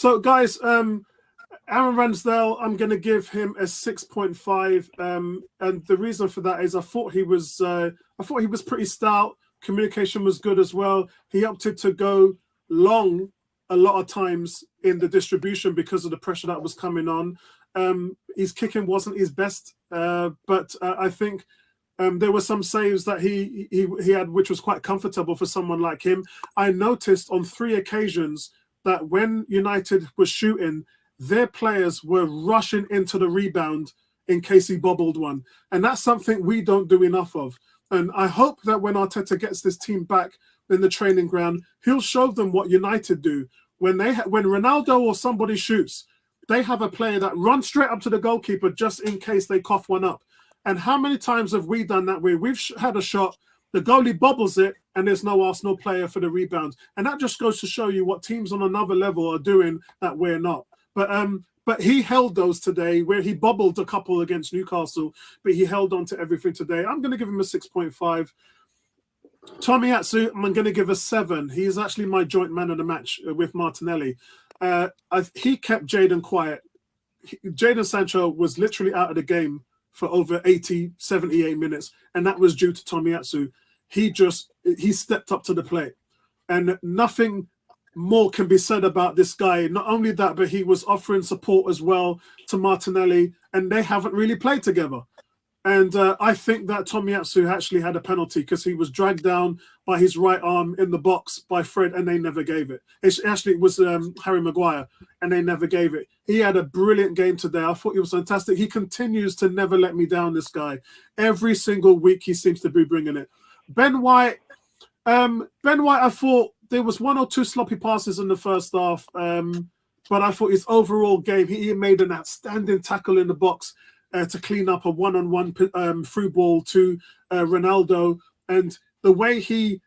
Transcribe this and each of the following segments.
So, guys, Aaron Ramsdale, I'm going to give him a 6.5, and the reason for that is I thought he was pretty stout. Communication was good as well. He opted to go long a lot of times in the distribution because of the pressure that was coming on. His kicking wasn't his best, but I think there were some saves that he had, which was quite comfortable for someone like him. I noticed on 3 occasions that when United was shooting, their players were rushing into the rebound in case he bobbled one. And that's something we don't do enough of. And I hope that when Arteta gets this team back in the training ground, he'll show them what United do. When Ronaldo or somebody shoots, they have a player that runs straight up to the goalkeeper just in case they cough one up. And how many times have we done that? We've had a shot, the goalie bobbles it, and there's no Arsenal player for the rebound. And that just goes to show you what teams on another level are doing that we're not. But he held those today, where he bobbled a couple against Newcastle, but he held on to everything today. I'm going to give him a 6.5. Tomiyasu, I'm going to give a 7. He is actually my joint man of the match with Martinelli. He kept Jadon quiet. Jadon Sancho was literally out of the game for over 80, 78 minutes, and that was due to Tomiyasu. He stepped up to the plate, and nothing more can be said about this guy. Not only that, but he was offering support as well to Martinelli, and they haven't really played together. And I think that Tomiyasu actually had a penalty because he was dragged down by his right arm in the box by Fred, and they never gave it. It was Harry Maguire, and they never gave it. He had a brilliant game today. I thought he was fantastic. He continues to never let me down, this guy. Every single week he seems to be bringing it. Ben White, I thought there was 1 or 2 sloppy passes in the first half, but I thought his overall game, he made an outstanding tackle in the box to clean up a one-on-one through ball to Ronaldo, and the way he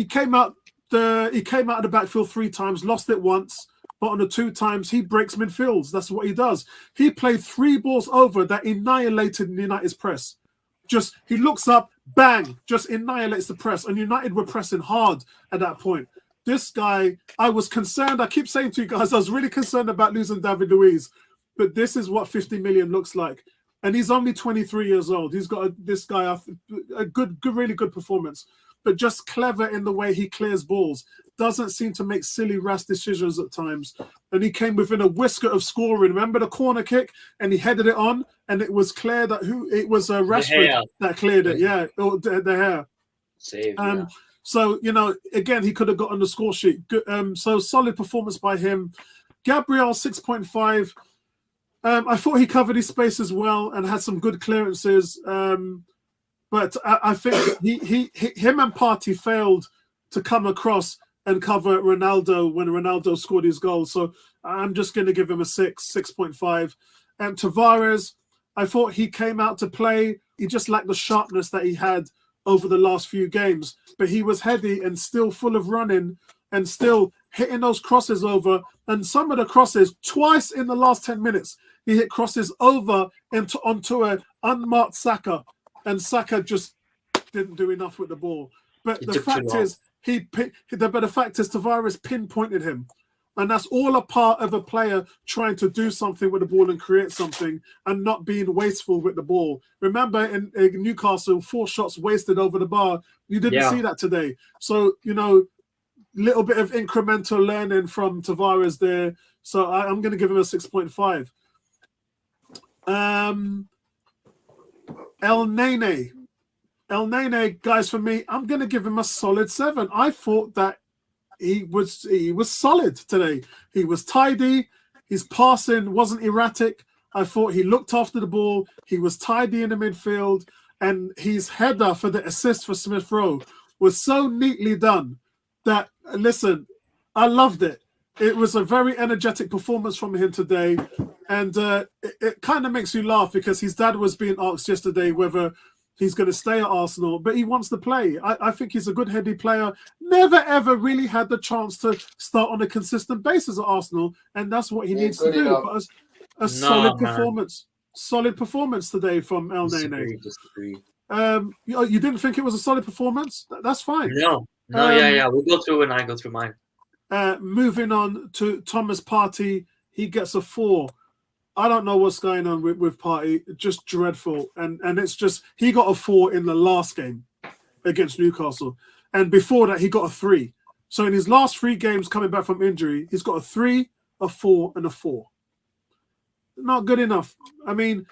came out of the backfield 3 times, lost it once, but on the 2 times he breaks midfields. That's what he does. He played 3 balls over that annihilated United's press. He looks up, bang, just annihilates the press, and United were pressing hard at that point. This guy, I was concerned. I keep saying to you guys, I was really concerned about losing David Luiz. But this is what 50 million looks like. And he's only 23 years old. He's got a really good performance, but just clever in the way he clears balls. Doesn't seem to make silly, rash decisions at times. And he came within a whisker of scoring. Remember the corner kick? And he headed it on, and it was clear that it was Rashford that cleared it. Yeah, the hair. Save, So, again, he could have got on the score sheet. Good, so solid performance by him. Gabriel, 6.5. I thought he covered his space as well and had some good clearances. But I think him and Partey failed to come across and cover Ronaldo when Ronaldo scored his goal. So I'm just going to give him a 6.5. Tavares, I thought he came out to play. He just lacked the sharpness that he had over the last few games. But he was heady and still full of running and still hitting those crosses over. And some of the crosses, twice in the last 10 minutes, he hit crosses over onto an unmarked Saka. And Saka just didn't do enough with the ball. But the fact is, Tavares pinpointed him. And that's all a part of a player trying to do something with the ball and create something and not being wasteful with the ball. Remember in Newcastle, 4 shots wasted over the bar. You didn't see that today. So, little bit of incremental learning from Tavares there. So I'm going to give him a 6.5. El Nene, guys, for me, I'm going to give him a solid 7. I thought that he was solid today. He was tidy. His passing wasn't erratic. I thought he looked after the ball. He was tidy in the midfield. And his header for the assist for Smith Rowe was so neatly done that, listen, I loved it. It was a very energetic performance from him today. And it kind of makes you laugh because his dad was being asked yesterday whether he's going to stay at Arsenal, but he wants to play. I think he's a good heady player. Never, ever really had the chance to start on a consistent basis at Arsenal, and that's what he needs to do. But solid performance. Solid performance today from El Nene. Disagree. You didn't think it was a solid performance? That's fine. No, yeah. We'll go through and I go through mine. Moving on to Thomas Partey, he gets a 4. I don't know what's going on with Partey. Just dreadful. And it's just, he got a 4 in the last game against Newcastle. And before that, he got a 3. So in his last 3 games coming back from injury, he's got a 3, a 4, and a 4. Not good enough. I mean,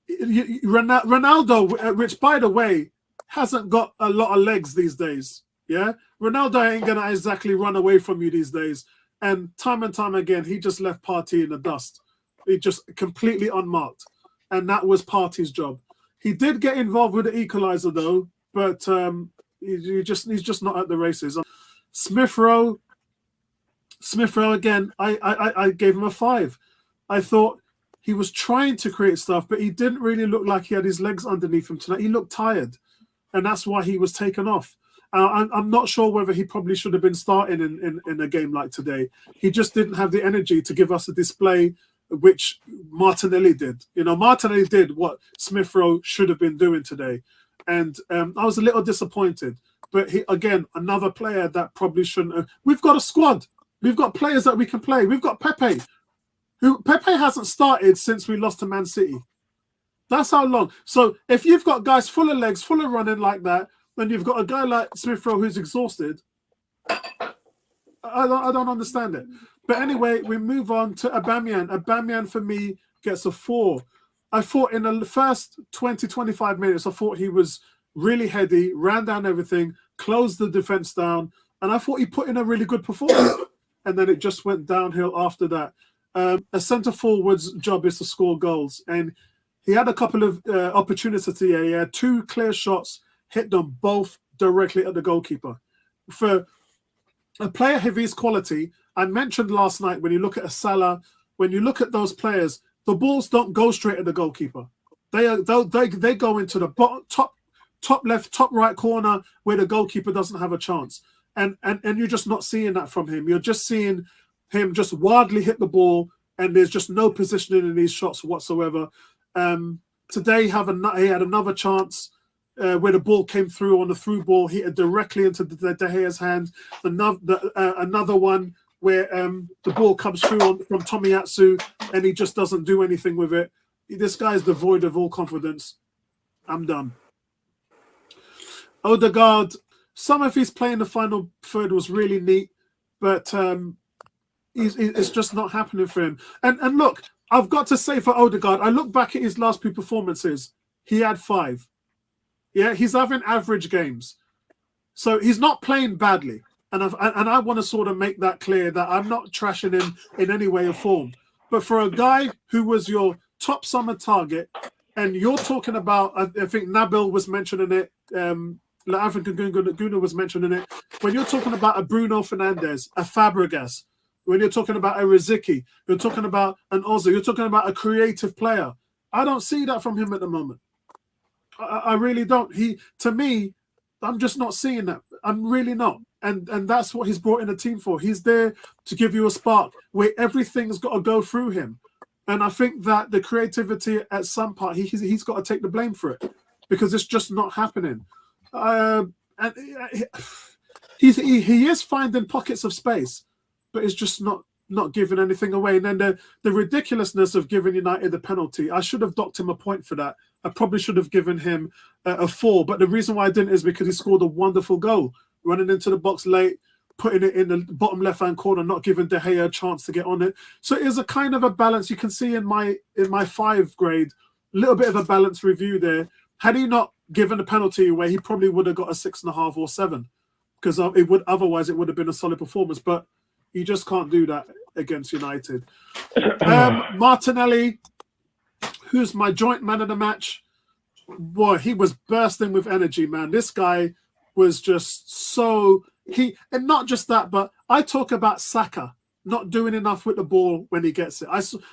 Ronaldo, which, by the way, hasn't got a lot of legs these days. Yeah? Ronaldo ain't going to exactly run away from you these days. And time again, he just left Partey in the dust. He just completely unmarked. And that was Partey's job. He did get involved with the equaliser, though, but he's just not at the races. Smith Rowe again, I gave him a 5. I thought he was trying to create stuff, but he didn't really look like he had his legs underneath him tonight. He looked tired, and that's why he was taken off. I'm not sure whether he probably should have been starting in a game like today. He just didn't have the energy to give us a display, which Martinelli did. You know, Martinelli did what Smith Rowe should have been doing today. And I was a little disappointed. But he, again, another player that probably shouldn't have. We've got a squad. We've got players that we can play. We've got Pepe. Pepe hasn't started since we lost to Man City. That's how long. So if you've got guys full of legs, full of running like that, then you've got a guy like Smith Rowe who's exhausted. I don't understand it. But anyway, we move on to Aubameyang. Aubameyang, for me, gets a 4. I thought in the first 20, 25 minutes, I thought he was really heady, ran down everything, closed the defence down, and I thought he put in a really good performance. And then it just went downhill after that. A centre-forward's job is to score goals. And he had a couple of opportunities here. He had 2 clear shots, hit them both directly at the goalkeeper. For a player of his quality, I mentioned last night, when you look at a Salah, when you look at those players, the balls don't go straight at the goalkeeper. They go into the bottom, top left, top right corner where the goalkeeper doesn't have a chance. And you're just not seeing that from him. You're just seeing him just wildly hit the ball, and there's just no positioning in these shots whatsoever. Today he had another chance where the ball came through on the through ball, hit it directly into De Gea's hand. Another one where the ball comes through from Tomiyasu, and he just doesn't do anything with it. This guy's devoid of all confidence. I'm done. Odegaard, some of his play in the final third was really neat, but it's just not happening for him. And look, I've got to say for Odegaard, I look back at his last 2 performances. He had 5. Yeah, he's having average games. So he's not playing badly. And I want to sort of make that clear that I'm not trashing him in any way or form. But for a guy who was your top summer target, and you're talking about, I think Nabil was mentioning it, African Guna was mentioning it, when you're talking about a Bruno Fernandes, a Fabregas, when you're talking about a Riziki, you're talking about an Ozil, you're talking about a creative player. I don't see that from him at the moment. I really don't. To me, I'm just not seeing that. I'm really not. And that's what he's brought in a team for. He's there to give you a spark where everything's got to go through him. And I think that the creativity at some part, he's got to take the blame for it, because it's just not happening. And he is finding pockets of space, but it's just not giving anything away. And then the ridiculousness of giving United the penalty, I should have docked him a point for that. I probably should have given him a 4. But the reason why I didn't is because he scored a wonderful goal, running into the box late, putting it in the bottom left-hand corner, not giving De Gea a chance to get on it. So it is a kind of a balance. You can see in my 5 grade, a little bit of a balanced review there. Had he not given a penalty away, he probably would have got a 6.5 or 7, because otherwise it would have been a solid performance. But you just can't do that against United. Martinelli, who's my joint man of the match, boy, he was bursting with energy, man. This guy was just so... And not just that, but I talk about Saka not doing enough with the ball when he gets it.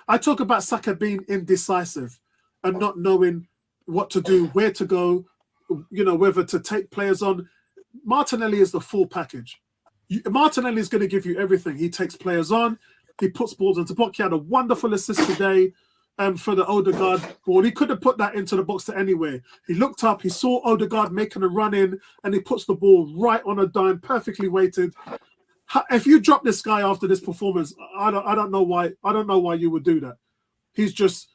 I talk about Saka being indecisive and not knowing what to do, where to go, whether to take players on. Martinelli is the full package. Martinelli is going to give you everything. He takes players on. He puts balls into the box. He had a wonderful assist today for the Odegaard ball. He could have put that into the box to anywhere. He looked up. He saw Odegaard making a run in, and he puts the ball right on a dime, perfectly weighted. If you drop this guy after this performance, I don't know why. I don't know why you would do that. He's just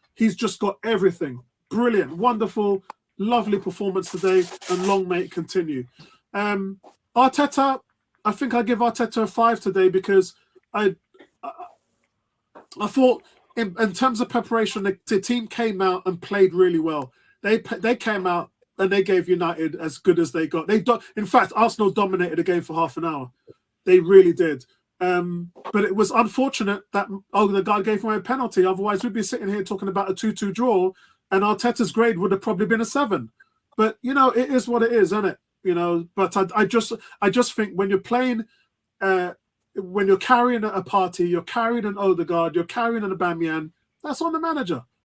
got everything. Brilliant, wonderful, lovely performance today, and long may it continue. Arteta, I think I give Arteta a 5 today because I thought in terms of preparation, the team came out and played really well. They came out and they gave United as good as they got. In fact, Arsenal dominated the game for half an hour. They really did. But it was unfortunate that the guy gave away a penalty. Otherwise, we'd be sitting here talking about a 2-2 draw, and Arteta's grade would have probably been a 7. But it is what it is, isn't it? But I just think when you're playing, when you're carrying a party, you're carrying an Odegaard, you're carrying an Aubameyang, that's on the manager.